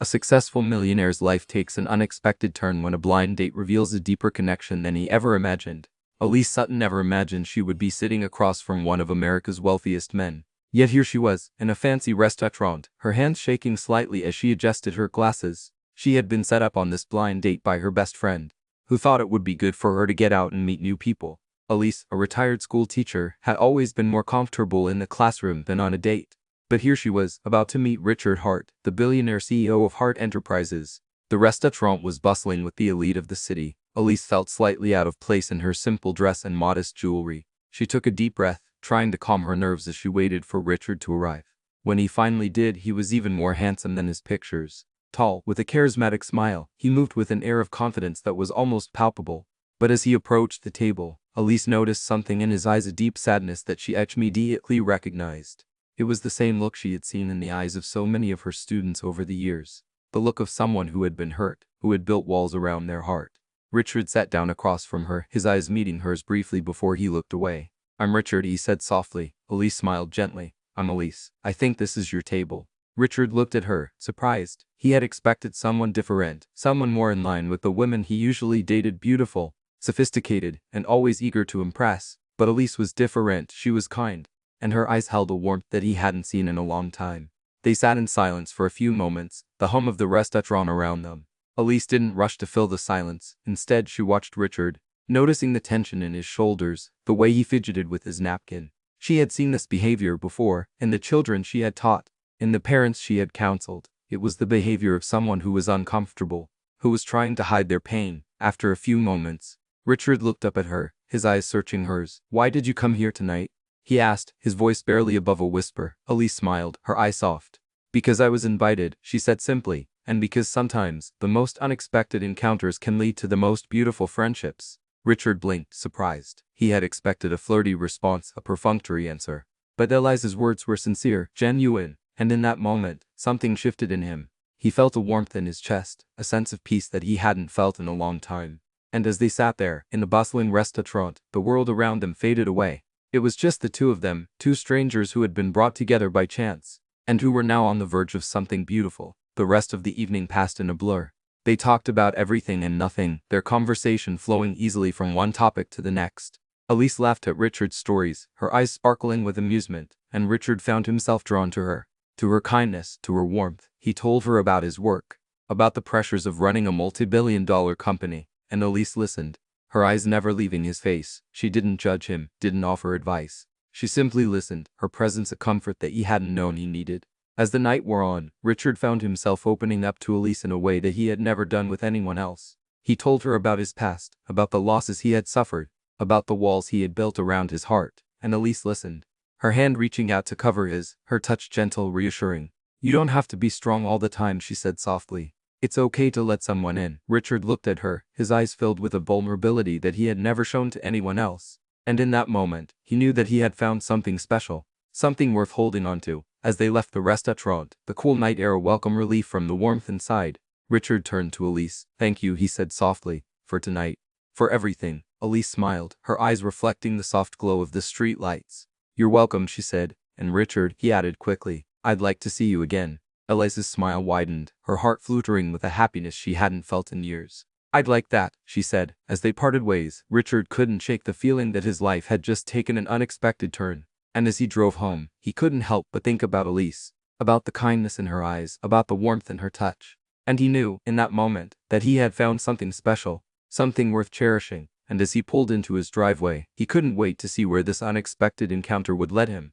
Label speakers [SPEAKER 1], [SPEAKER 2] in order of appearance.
[SPEAKER 1] A successful millionaire's life takes an unexpected turn when a blind date reveals a deeper connection than he ever imagined. Elise Sutton never imagined she would be sitting across from one of America's wealthiest men. Yet here she was, in a fancy restaurant, her hands shaking slightly as she adjusted her glasses. She had been set up on this blind date by her best friend, who thought it would be good for her to get out and meet new people. Elise, a retired school teacher, had always been more comfortable in the classroom than on a date. But here she was, about to meet Richard Hart, the billionaire CEO of Hart Enterprises. The restaurant was bustling with the elite of the city. Elise felt slightly out of place in her simple dress and modest jewelry. She took a deep breath, trying to calm her nerves as she waited for Richard to arrive. When he finally did, he was even more handsome than his pictures. Tall, with a charismatic smile, he moved with an air of confidence that was almost palpable. But as he approached the table, Elise noticed something in his eyes, a deep sadness that she immediately recognized. It was the same look she had seen in the eyes of so many of her students over the years. The look of someone who had been hurt, who had built walls around their heart. Richard sat down across from her, his eyes meeting hers briefly before he looked away. "I'm Richard," he said softly. Elise smiled gently. "I'm Elise. I think this is your table." Richard looked at her, surprised. He had expected someone different, someone more in line with the women he usually dated, beautiful, sophisticated, and always eager to impress. But Elise was different. She was kind, and her eyes held a warmth that he hadn't seen in a long time. They sat in silence for a few moments, the hum of the restaurant around them. Elise didn't rush to fill the silence. Instead, she watched Richard, noticing the tension in his shoulders, the way he fidgeted with his napkin. She had seen this behavior before, in the children she had taught, in the parents she had counseled. It was the behavior of someone who was uncomfortable, who was trying to hide their pain. After a few moments, Richard looked up at her, his eyes searching hers. "Why did you come here tonight?" he asked, his voice barely above a whisper. Elise smiled, her eyes soft. "Because I was invited," she said simply, "and because sometimes the most unexpected encounters can lead to the most beautiful friendships." Richard blinked, surprised. He had expected a flirty response, a perfunctory answer. But Elise's words were sincere, genuine, and in that moment, something shifted in him. He felt a warmth in his chest, a sense of peace that he hadn't felt in a long time. And as they sat there, in the bustling restaurant, the world around them faded away. It was just the two of them, two strangers who had been brought together by chance, and who were now on the verge of something beautiful. The rest of the evening passed in a blur. They talked about everything and nothing, their conversation flowing easily from one topic to the next. Elise laughed at Richard's stories, her eyes sparkling with amusement, and Richard found himself drawn to her kindness, to her warmth. He told her about his work, about the pressures of running a multi-billion-dollar company, and Elise listened, her eyes never leaving his face. She didn't judge him, didn't offer advice. She simply listened, her presence a comfort that he hadn't known he needed. As the night wore on, Richard found himself opening up to Elise in a way that he had never done with anyone else. He told her about his past, about the losses he had suffered, about the walls he had built around his heart, and Elise listened, her hand reaching out to cover his, her touch gentle, reassuring. "You don't have to be strong all the time," she said softly. "It's okay to let someone in." Richard looked at her, his eyes filled with a vulnerability that he had never shown to anyone else. And in that moment, he knew that he had found something special, something worth holding on to. As they left the restaurant, the cool night air welcomed relief from the warmth inside. Richard turned to Elise. "Thank you," he said softly, "for tonight. For everything." Elise smiled, her eyes reflecting the soft glow of the street lights. "You're welcome," she said. "And Richard," he added quickly, "I'd like to see you again." Elise's smile widened, her heart fluttering with a happiness she hadn't felt in years. "I'd like that," she said. As they parted ways, Richard couldn't shake the feeling that his life had just taken an unexpected turn. And as he drove home, he couldn't help but think about Elise, about the kindness in her eyes, about the warmth in her touch. And he knew, in that moment, that he had found something special, something worth cherishing. And as he pulled into his driveway, he couldn't wait to see where this unexpected encounter would lead him.